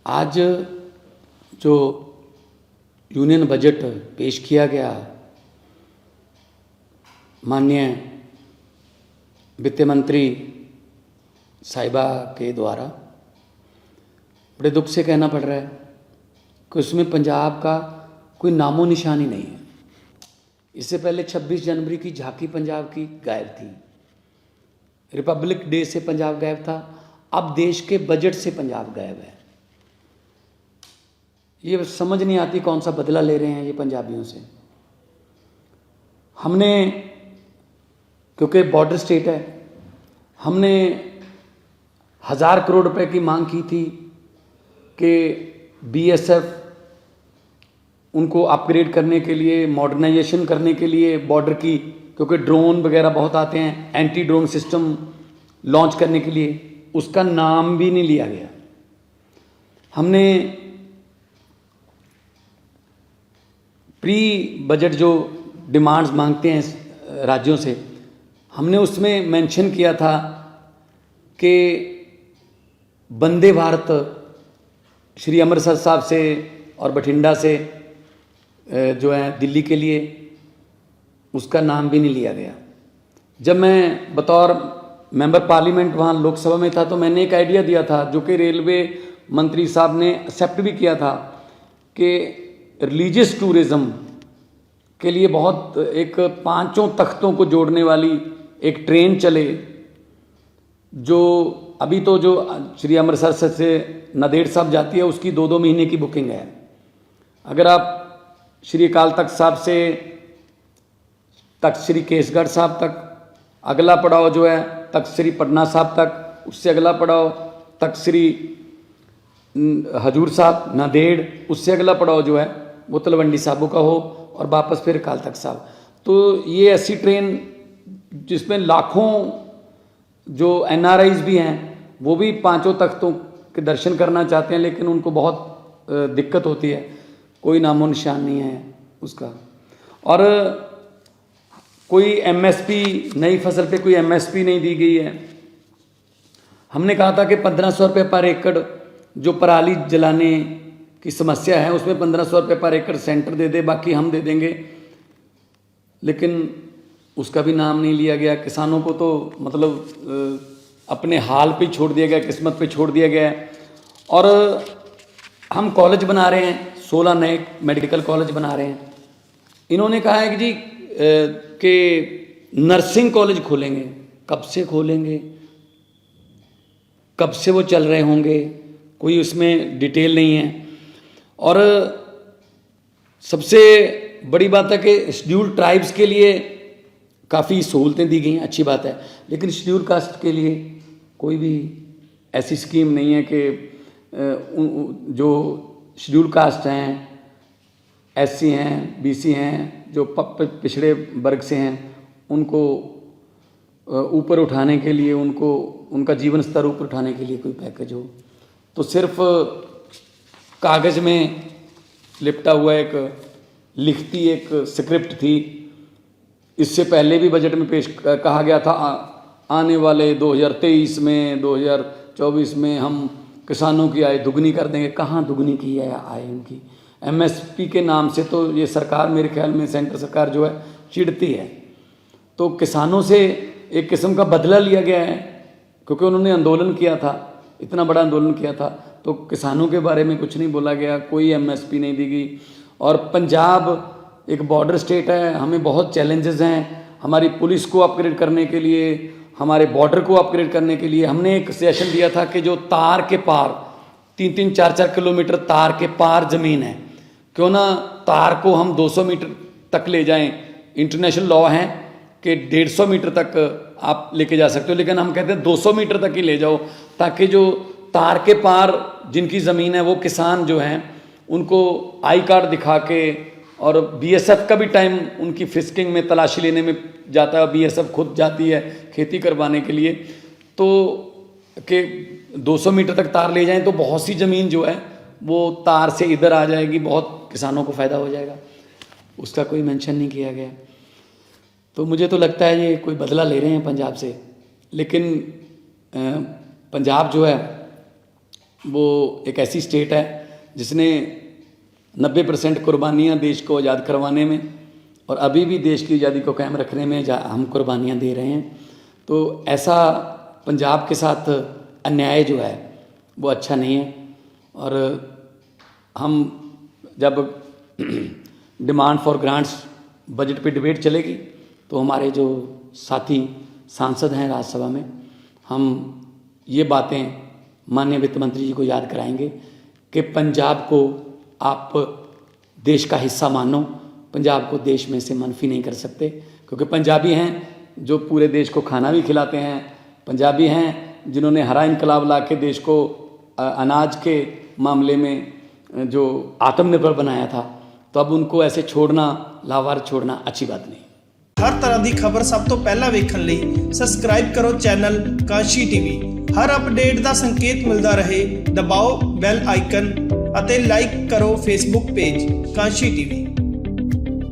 आज जो union budget पेश किया गया माननीय वित्त मंत्री साहिबा के द्वारा, बड़े दुख से कहना पड़ रहा है कि उसमें पंजाब का कोई नामो निशान ही नहीं है। इससे पहले 26 जनवरी की झांकी पंजाब की गायब थी, रिपब्लिक डे से पंजाब गायब था, अब देश के बजट से पंजाब गायब है। ये समझ नहीं आती कौन सा बदला ले रहे हैं ये पंजाबियों से। हमने, क्योंकि बॉर्डर स्टेट है, हमने 1000 करोड़ रुपए की मांग की थी कि बीएसएफ उनको अपग्रेड करने के लिए, मॉडर्नाइजेशन करने के लिए बॉर्डर की, क्योंकि ड्रोन वगैरह बहुत आते हैं, एंटी ड्रोन सिस्टम लॉन्च करने के लिए, उसका नाम भी नहीं लिया गया। हमने प्री बजट जो डिमांड्स मांगते हैं राज्यों से, हमने उसमें मेंशन किया था कि वंदे भारत श्री अमृतसर साहब से और बठिंडा से जो है दिल्ली के लिए, उसका नाम भी नहीं लिया गया। जब मैं बतौर मेंबर पार्लियामेंट वहाँ लोकसभा में था तो मैंने एक आइडिया दिया था जो कि रेलवे मंत्री साहब ने एक्सेप्ट भी किया था कि रिलीजियस टूरिज़्म के लिए बहुत एक 5 तख्तों को जोड़ने वाली एक ट्रेन चले, जो अभी तो जो श्री अमृतसर से नांदेड़ साहब जाती है उसकी 2-2 महीने की बुकिंग है। अगर आप श्री अकाल तख्त साहब से तख्त श्री केसगढ़ साहब तक, अगला पड़ाव जो है तख्त श्री पटना साहब तक, उससे अगला पड़ाव तख्त श्री हजूर साहब नांदेड़, उससे अगला पड़ाव जो है वो तलवंडी साबो का हो और वापस फिर अकाल तख्त साहब। तो ये ऐसी ट्रेन जिसमें लाखों जो एनआरआईज भी हैं वो भी 5 तख्तों के दर्शन करना चाहते हैं, लेकिन उनको बहुत दिक्कत होती है, कोई नामो निशान नहीं है उसका। और कोई एमएसपी, नई फसल पे कोई एमएसपी नहीं दी गई है। हमने कहा था कि 1500 रुपये पर एकड़ जो पराली जलाने की समस्या है उसमें 1500 रुपये पर एकड़ सेंटर दे दे, बाकी हम दे देंगे, लेकिन उसका भी नाम नहीं लिया गया। किसानों को तो मतलब अपने हाल पे छोड़ दिया गया, किस्मत पे छोड़ दिया गया है। और हम कॉलेज बना रहे हैं, 16 नए मेडिकल कॉलेज बना रहे हैं। इन्होंने कहा है कि जी कि नर्सिंग कॉलेज खोलेंगे, कब से खोलेंगे, कब से वो चल रहे होंगे, कोई उसमें डिटेल नहीं है। और सबसे बड़ी बात है कि शेड्यूल ट्राइब्स के लिए काफ़ी सहूलतें दी गई हैं, अच्छी बात है, लेकिन शेड्यूल कास्ट के लिए कोई भी ऐसी स्कीम नहीं है कि जो शेड्यूल कास्ट हैं, एससी हैं, बीसी हैं, जो पिछड़े वर्ग से हैं, उनको ऊपर उठाने के लिए, उनको उनका जीवन स्तर ऊपर उठाने के लिए कोई पैकेज हो। तो सिर्फ कागज़ में लिपटा हुआ एक लिखती एक स्क्रिप्ट थी। इससे पहले भी बजट में पेश कहा गया था आने वाले 2023 में, 2024 में हम किसानों की आय दुगनी कर देंगे। कहाँ दुगनी की है आय इनकी? एमएसपी के नाम से तो ये सरकार, मेरे ख्याल में सेंटर सरकार जो है चिढ़ती है। तो किसानों से एक किस्म का बदला लिया गया है, क्योंकि उन्होंने आंदोलन किया था, इतना बड़ा आंदोलन किया था, तो किसानों के बारे में कुछ नहीं बोला गया, कोई एमएसपी नहीं दी गई। और पंजाब एक बॉर्डर स्टेट है, हमें बहुत चैलेंजेस हैं। हमारी पुलिस को अपग्रेड करने के लिए, हमारे बॉर्डर को अपग्रेड करने के लिए हमने एक सजेशन दिया था कि जो तार के पार 3-3, 4-4 किलोमीटर तार के पार ज़मीन है, क्यों ना तार को हम 200 मीटर तक ले जाएं। इंटरनेशनल लॉ है कि 150 मीटर तक आप लेके जा सकते हो, लेकिन हम कहते हैं 200 मीटर तक ही ले जाओ, ताकि जो तार के पार जिनकी ज़मीन है वो किसान जो हैं उनको आई कार्ड दिखा के, और बीएसएफ का भी टाइम उनकी फिस्किंग में, तलाशी लेने में जाता है, बीएसएफ खुद जाती है खेती करवाने के लिए, तो कि 200 मीटर तक तार ले जाएं तो बहुत सी ज़मीन जो है वो तार से इधर आ जाएगी, बहुत किसानों को फ़ायदा हो जाएगा। उसका कोई मेंशन नहीं किया गया। तो मुझे तो लगता है ये कोई बदला ले रहे हैं पंजाब से, लेकिन पंजाब जो है वो एक ऐसी स्टेट है जिसने 90% कुर्बानियाँ देश को आज़ाद करवाने में और अभी भी देश की आज़ादी को कायम रखने में हम कुर्बानियाँ दे रहे हैं। तो ऐसा पंजाब के साथ अन्याय जो है वो अच्छा नहीं है। और हम जब डिमांड फॉर ग्रांट्स बजट पे डिबेट चलेगी तो हमारे जो साथी सांसद हैं राज्यसभा में, हम ये बातें माननीय वित्त मंत्री जी को याद कराएंगे कि पंजाब को आप देश का हिस्सा मानो, पंजाब को देश में से मनफी नहीं कर सकते, क्योंकि पंजाबी हैं जो पूरे देश को खाना भी खिलाते हैं, पंजाबी हैं जिन्होंने हरा इनकलाब ला के देश को अनाज के मामले में जो आत्मनिर्भर बनाया था। तो अब उनको ऐसे छोड़ना, लावार छोड़ना अच्छी बात नहीं। हर तरह की खबर सब तो पहला वेखण लई सबसक्राइब करो चैनल कांशी टीवी। हर अपडेट का संकेत मिलता रहे, दबाओ बैल आइकन अते लाइक करो फेसबुक पेज कांशी टीवी।